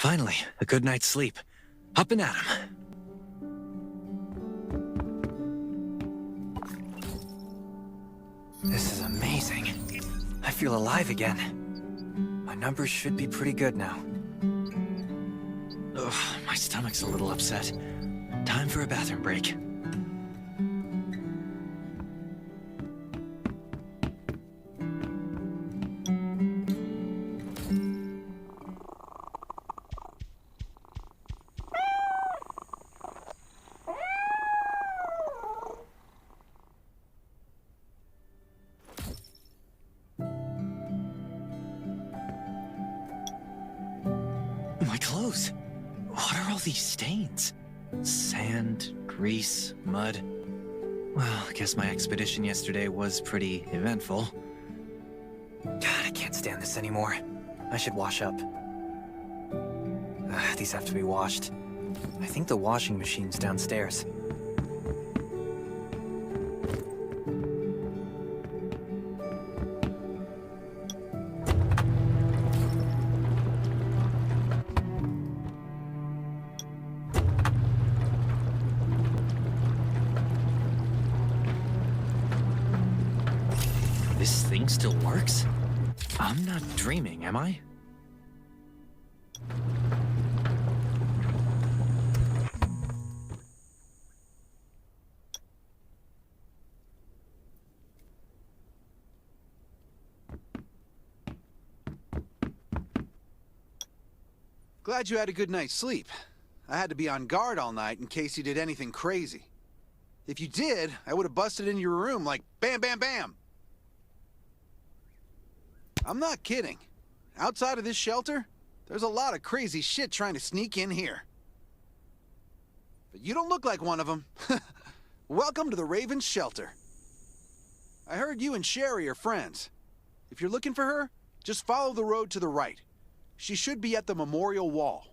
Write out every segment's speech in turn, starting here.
Finally, a good night's sleep. Up and at 'em. This is amazing. I feel alive again. My numbers should be pretty good now. Ugh, my stomach's a little upset. Time for a bathroom break. My clothes. What are all these stains? Sand, grease, mud. Well, I guess my expedition yesterday was pretty eventful. God, I can't stand this anymore. I should wash up. These have to be washed. I think the washing machine's downstairs. This thing still works? I'm not dreaming, am I? Glad you had a good night's sleep. I had to be on guard all night in case you did anything crazy. If you did, I would have busted into your room like bam, bam, bam. I'm not kidding. Outside of this shelter, there's a lot of crazy shit trying to sneak in here. But you don't look like one of them. Welcome to the Raven's shelter. I heard you and Sherry are friends. If you're looking for her, just follow the road to the right. She should be at the memorial wall.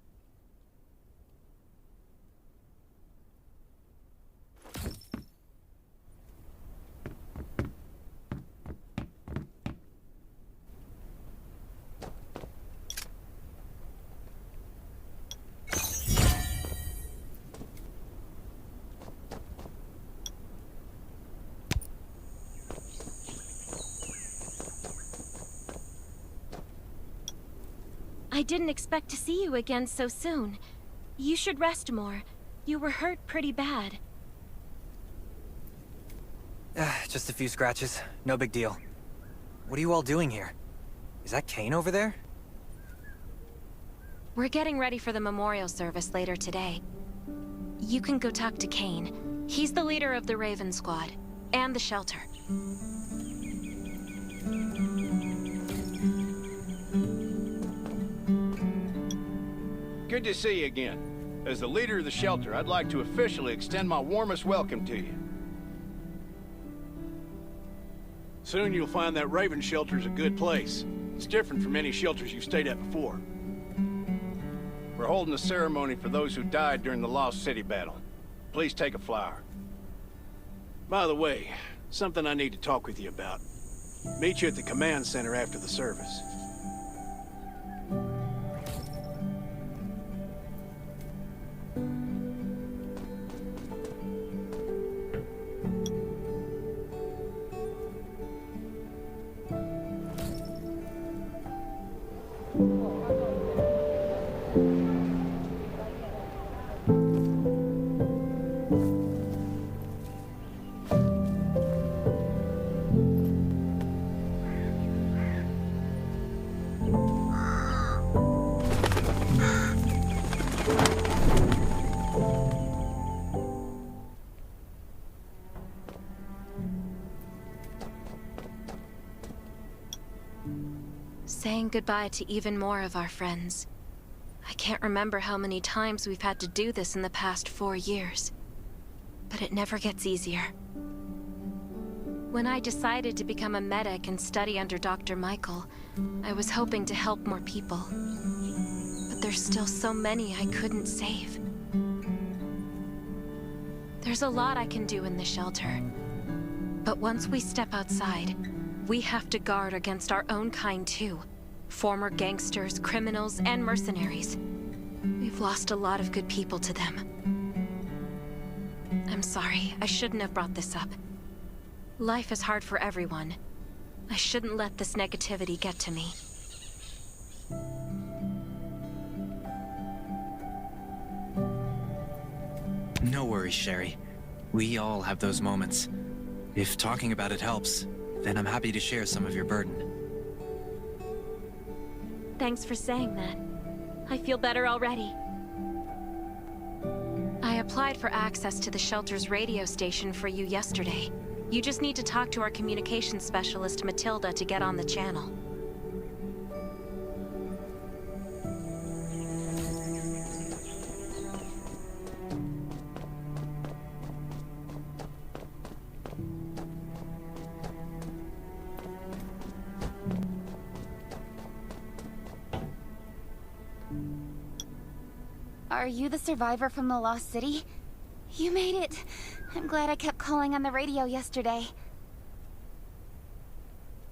I didn't expect to see you again so soon. You should rest more. You were hurt pretty bad. Just a few scratches. No big deal. What are you all doing here? Is that Kane over there? We're getting ready for the memorial service later today. You can go talk to Kane. He's the leader of the Raven Squad, and the shelter. Good to see you again. As the leader of the shelter, I'd like to officially extend my warmest welcome to you. Soon you'll find that Raven shelter's a good place. It's different from any shelters you've stayed at before. We're holding a ceremony for those who died during the Lost City battle. Please take a flower. By the way, something I need to talk with you about. Meet you at the command center after the service. Saying goodbye to even more of our friends. I can't remember how many times we've had to do this in the past 4 years. But it never gets easier. When I decided to become a medic and study under Dr. Michael, I was hoping to help more people. But there's still so many I couldn't save. There's a lot I can do in the shelter. But once we step outside, we have to guard against our own kind too. Former gangsters, criminals, and mercenaries. We've lost a lot of good people to them. I'm sorry, I shouldn't have brought this up. Life is hard for everyone. I shouldn't let this negativity get to me. No worries, Sherry. We all have those moments. If talking about it helps, then I'm happy to share some of your burden. Thanks for saying that. I feel better already. I applied for access to the shelter's radio station for you yesterday. You just need to talk to our communications specialist, Matilda, to get on the channel. Are you the survivor from the Lost City? You made it! I'm glad I kept calling on the radio yesterday.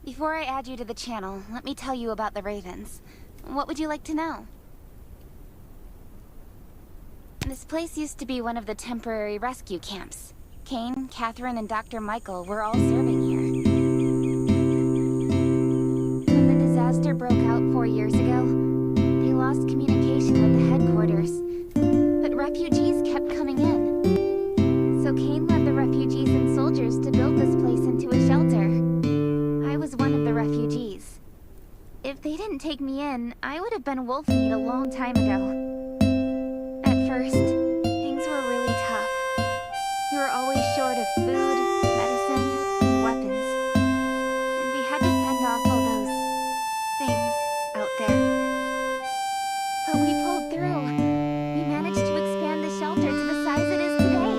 Before I add you to the channel, let me tell you about the Ravens. What would you like to know? This place used to be one of the temporary rescue camps. Kane, Catherine, and Dr. Michael were all serving here. When the disaster broke out 4 years ago, they lost communication with the headquarters. But refugees kept coming in. So Kane led the refugees and soldiers to build this place into a shelter. I was one of the refugees. If they didn't take me in, I would have been wolf meat a long time ago. At first, things were really tough. We were always short of food, medicine, and weapons. And we had to fend off all those things out there. But we pulled through. We managed to expand the shelter to the size it is today.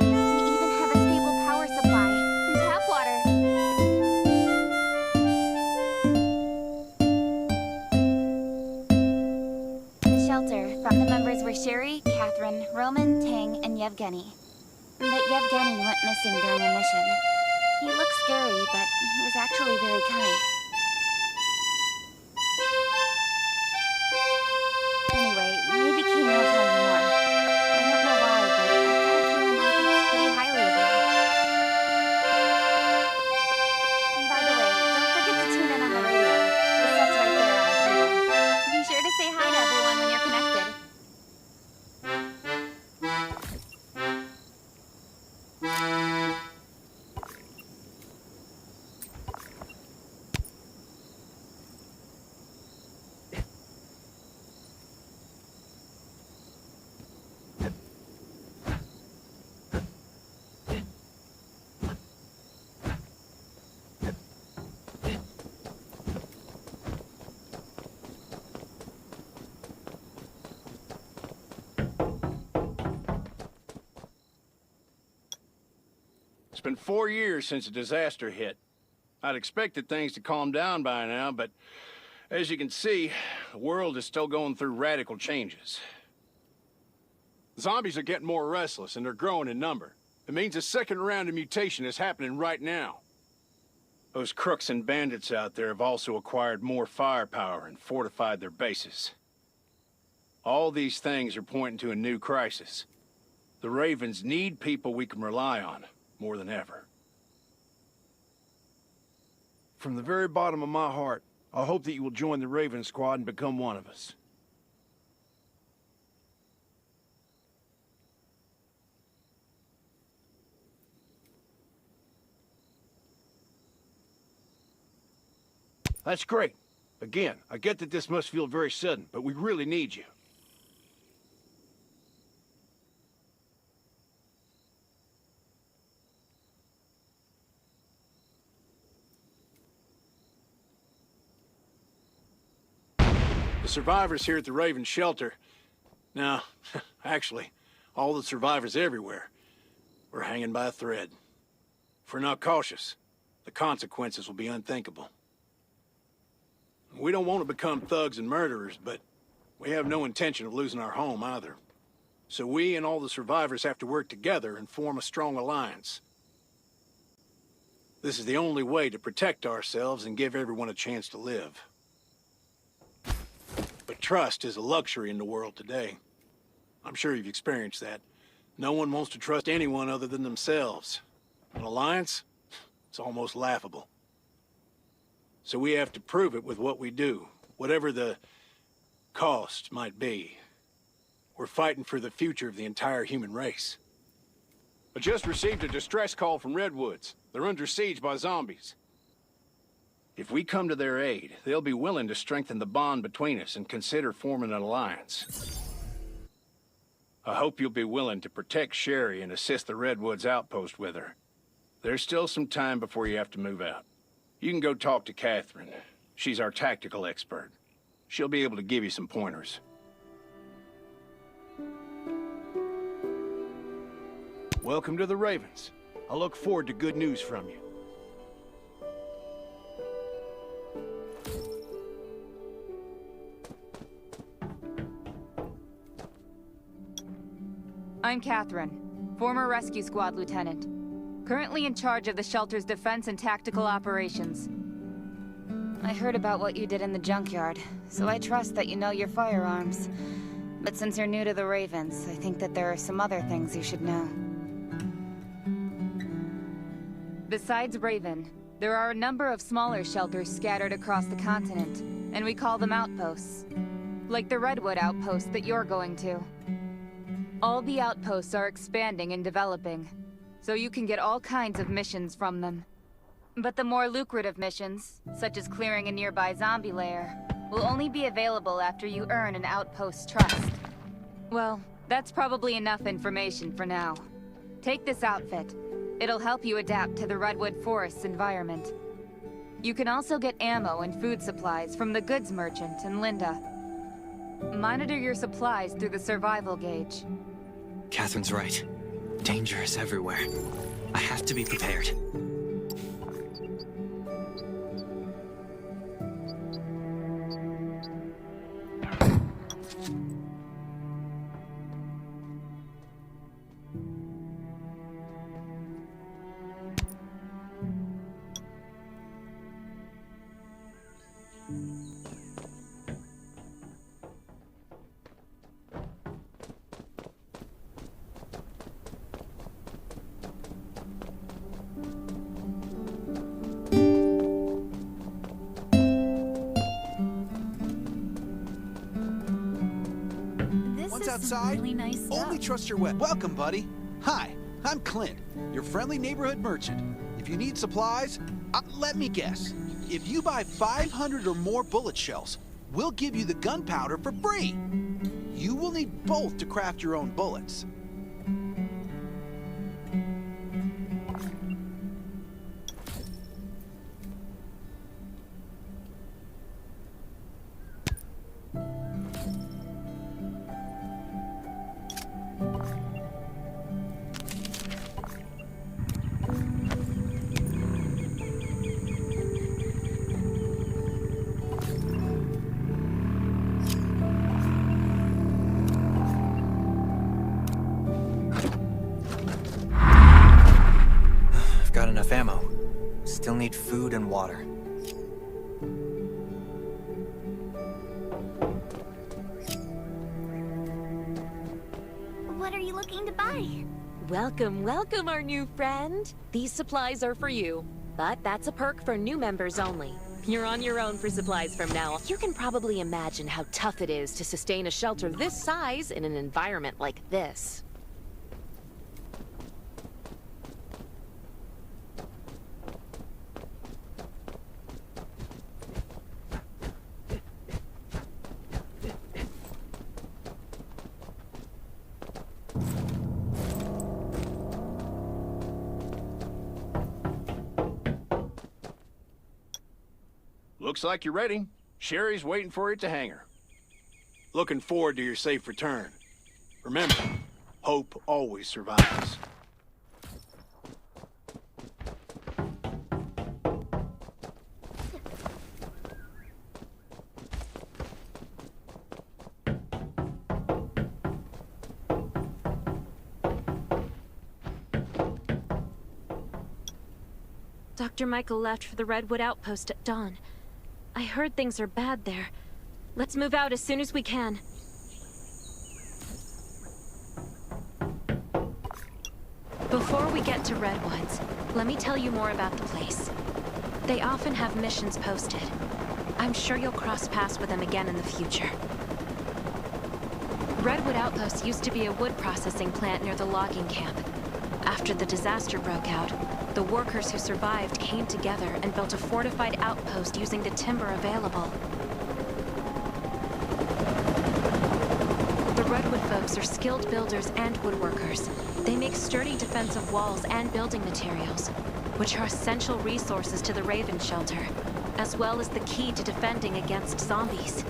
We even have a stable power supply and tap water. The shelter from the members were Sherry, Catherine, Roman, Tang, and Yevgeny. But Yevgeny went missing during a mission. He looked scary, but he was actually very kind. Anyway, maybe Kane will tell you more. I don't know why, but I've got a feeling he thinks pretty highly of you. And by the way, don't forget to tune in on the radio. The set's right there on the table. Be sure to say hi to everyone when you're connected. It's been 4 years since the disaster hit. I'd expected things to calm down by now, but as you can see, the world is still going through radical changes. Zombies are getting more restless, and they're growing in number. It means a second round of mutation is happening right now. Those crooks and bandits out there have also acquired more firepower and fortified their bases. All these things are pointing to a new crisis. The Ravens need people we can rely on, more than ever. From the very bottom of my heart, I hope that you will join the Raven Squad and become one of us. That's great. Again, I get that this must feel very sudden, but we really need you. The survivors here at the Raven Shelter... No, actually, all the survivors everywhere. We're hanging by a thread. If we're not cautious, the consequences will be unthinkable. We don't want to become thugs and murderers, but we have no intention of losing our home either. So we and all the survivors have to work together and form a strong alliance. This is the only way to protect ourselves and give everyone a chance to live. But Trust is a luxury in the world today. I'm sure you've experienced that. No one wants to trust anyone other than themselves. An alliance? It's almost laughable. So we have to prove it with what we do, whatever the cost might be. We're fighting for the future of the entire human race. I just received a distress call from Redwoods. They're under siege by zombies. If we come to their aid, they'll be willing to strengthen the bond between us and consider forming an alliance. I hope you'll be willing to protect Sherry and assist the Redwoods outpost with her. There's still some time before you have to move out. You can go talk to Catherine. She's our tactical expert. She'll be able to give you some pointers. Welcome to the Ravens. I look forward to good news from you. I'm Catherine, former rescue squad lieutenant. Currently in charge of the shelter's defense and tactical operations. I heard about what you did in the junkyard, so I trust that you know your firearms. But since you're new to the Ravens, I think that there are some other things you should know. Besides Raven, there are a number of smaller shelters scattered across the continent, and we call them outposts. Like the Redwood outpost that you're going to. All the outposts are expanding and developing, so you can get all kinds of missions from them. But the more lucrative missions, such as clearing a nearby zombie lair, will only be available after you earn an outpost's trust. Well, that's probably enough information for now. Take this outfit. It'll help you adapt to the Redwood Forest's environment. You can also get ammo and food supplies from the goods merchant and Linda. Monitor your supplies through the survival gauge. Catherine's right. Danger is everywhere. I have to be prepared. Once outside, really nice stuff. only trust your wet. Welcome, buddy. Hi, I'm Clint, your friendly neighborhood merchant. If you need supplies, let me guess. If you buy 500 or more bullet shells, we'll give you the gunpowder for free. You will need both to craft your own bullets. Got enough ammo. Still need food and water. What are you looking to buy? Welcome, welcome, our new friend. These supplies are for you, but that's a perk for new members only. You're on your own for supplies from now on. You can probably imagine how tough it is to sustain a shelter this size in an environment like this. Looks like you're ready. Sherry's waiting for you at the hangar. Looking forward to your safe return. Remember, hope always survives. Dr. Michael left for the Redwood outpost at dawn. I heard things are bad there. Let's move out as soon as we can. Before we get to Redwoods, let me tell you more about the place. They often have missions posted. I'm sure you'll cross paths with them again in the future. Redwood Outpost used to be a wood processing plant near the logging camp. After the disaster broke out, the workers who survived came together and built a fortified outpost using the timber available. The Redwood folks are skilled builders and woodworkers. They make sturdy defensive walls and building materials, which are essential resources to the Raven Shelter, as well as the key to defending against zombies.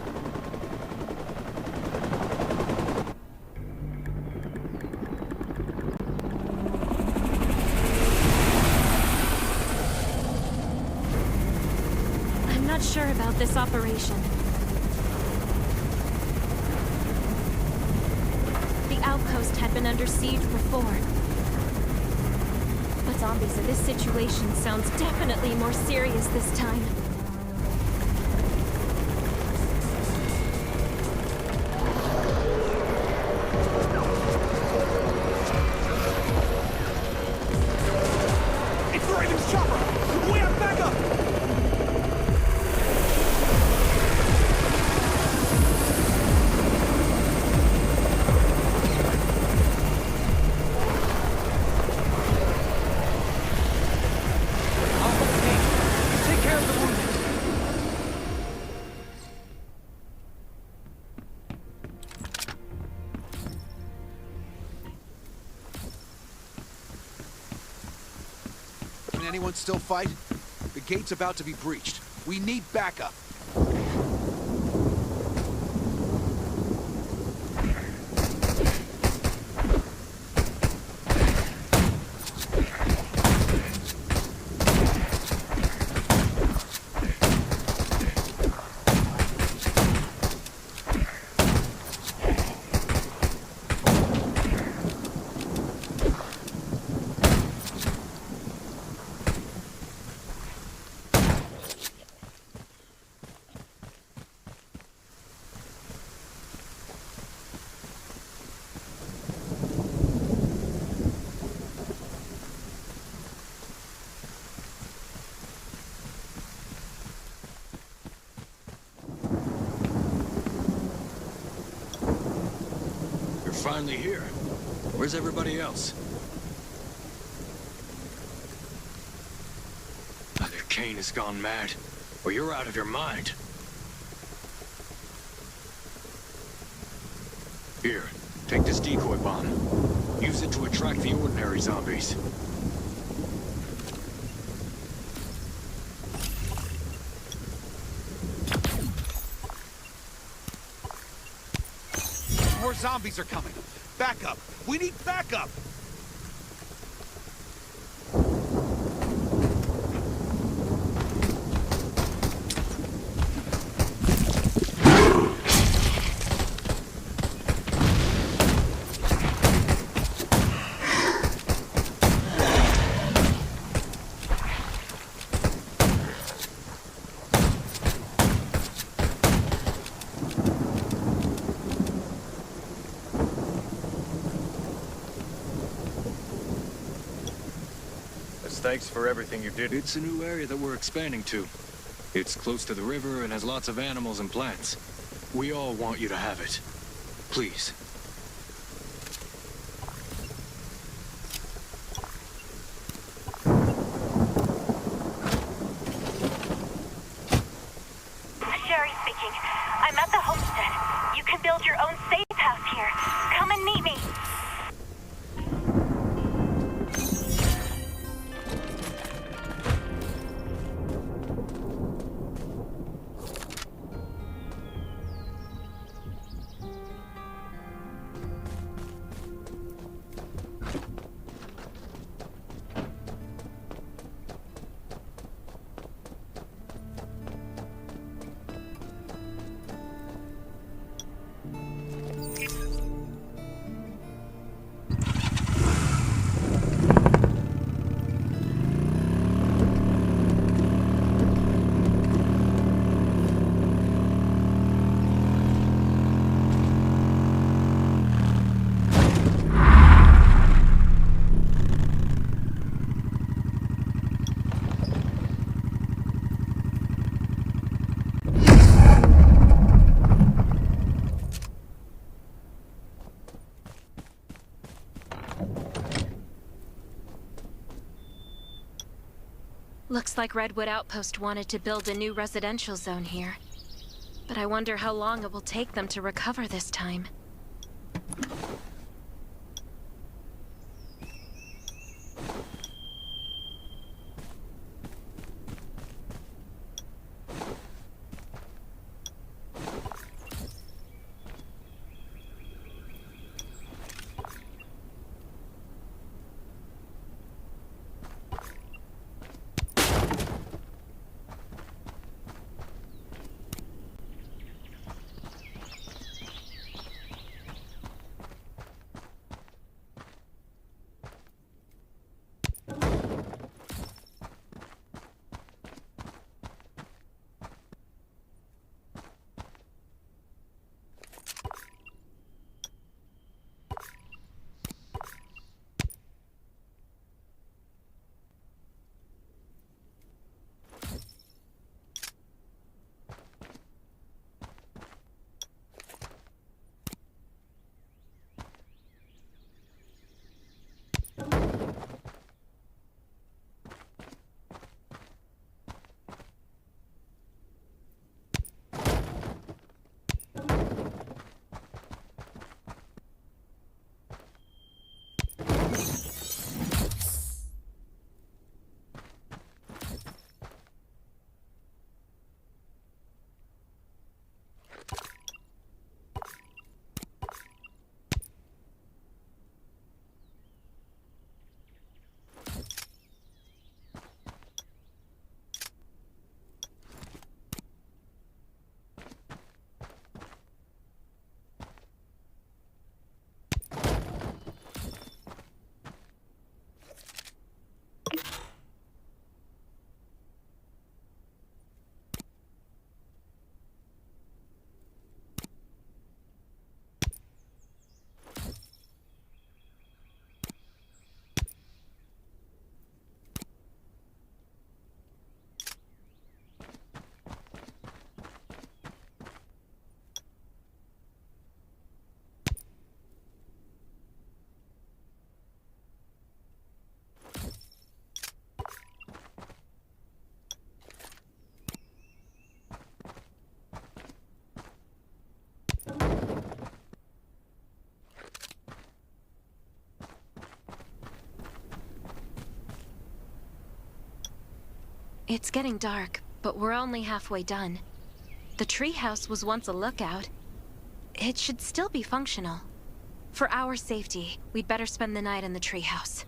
I'm not sure about this operation. The outpost had been under siege before. But zombies in this situation sounds definitely more serious this time. It's the Raven's chopper! We have backup! Take care of the wounded. Can anyone still fight? The gate's about to be breached. We need backup. Finally here. Where's everybody else? Either Kane has gone mad, or you're out of your mind. Here, take this decoy bomb. Use it to attract the ordinary zombies. More zombies are coming. Backup! We need backup! Thanks for everything you did. It's a new area that we're expanding to. It's close to the river and has lots of animals and plants. We all want you to have it. Please. Sherry speaking. I'm at the homestead. You can build your own safe house here. Come and meet me. Looks like Redwood Outpost wanted to build a new residential zone here. But I wonder how long it will take them to recover this time. It's getting dark, but we're only halfway done. The treehouse was once a lookout. It should still be functional. For our safety, we'd better spend the night in the treehouse.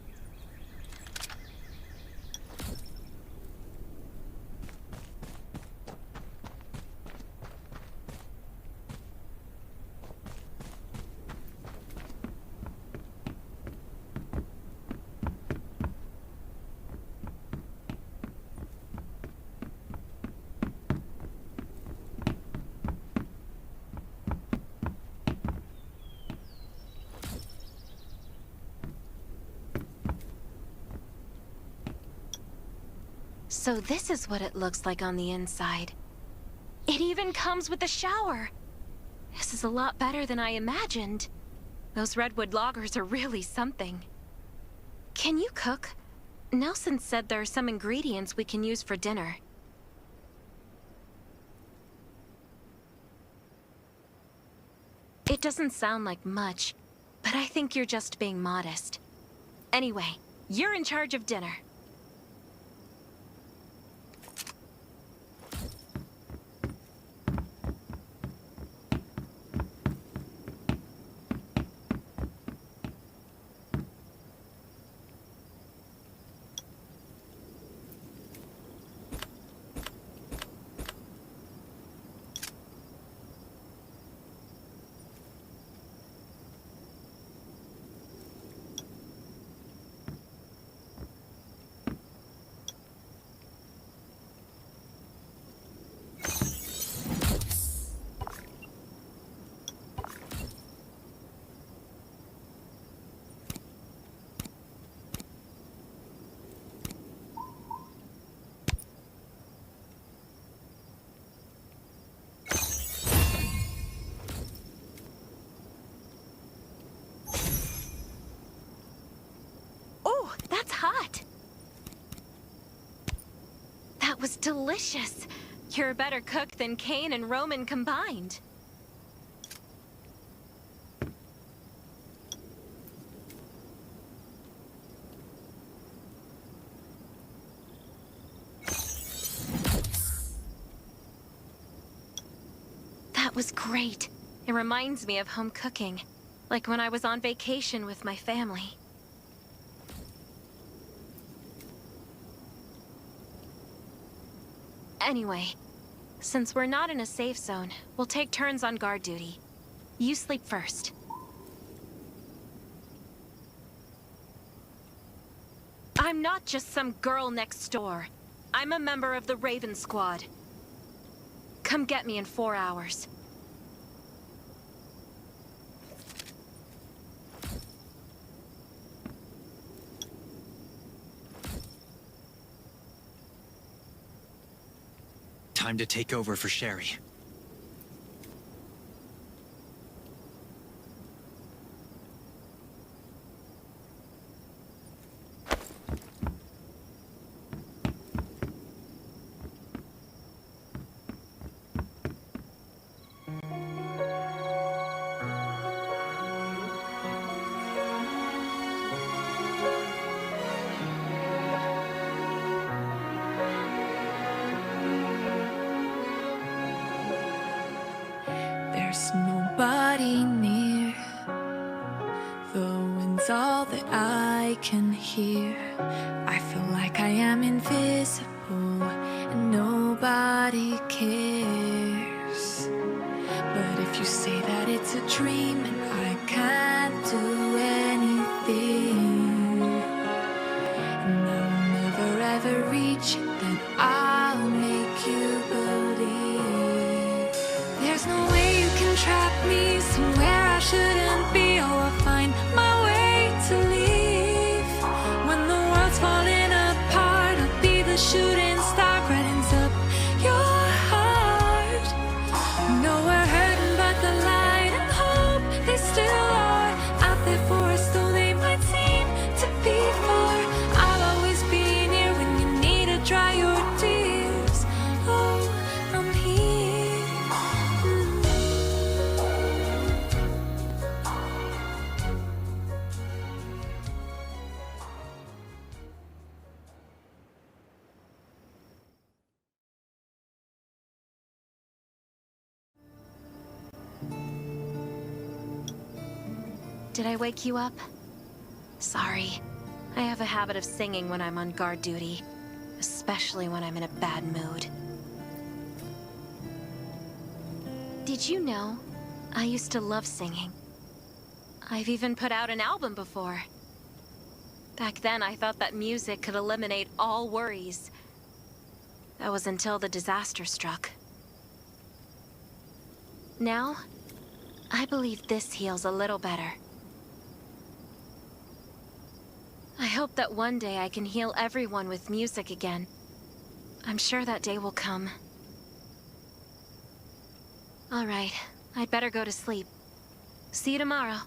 So this is what it looks like on the inside. It even comes with a shower! This is a lot better than I imagined. Those redwood loggers are really something. Can you cook? Nelson said there are some ingredients we can use for dinner. It doesn't sound like much, but I think you're just being modest. Anyway, you're in charge of dinner. That's hot. was delicious. You're a better cook than Kane and Roman combined. That was great. It reminds me of home cooking, like when I was on vacation with my family. Anyway, since we're not in a safe zone, we'll take turns on guard duty. You sleep first. I'm not just some girl next door. I'm a member of the Raven Squad. Come get me in 4 hours. Time to take over for Sherry. There's nobody near. The wind's all that I can hear. I feel like I am invisible and nobody cares. But if you say that it's a dream and I can't do anything, and I'll never ever reach it, then I'll make you believe. There's no way you can trap me somewhere I shouldn't be. Oh, I'll find my way to leave. When the world's falling apart, I'll be the shooting star, brightens up your heart. No, we're hurting, but the light and hope, they still are out there for us, though they might seem to be far. I'll always be near when you need to dry your tears. Oh, I'm here. Did I wake you up? Sorry. I have a habit of singing when I'm on guard duty, especially when I'm in a bad mood. Did you know? I used to love singing. I've even put out an album before. Back then, I thought that music could eliminate all worries. That was until the disaster struck. Now, I believe this heals a little better. I hope that one day I can heal everyone with music again. I'm sure that day will come. All right, I'd better go to sleep. See you tomorrow.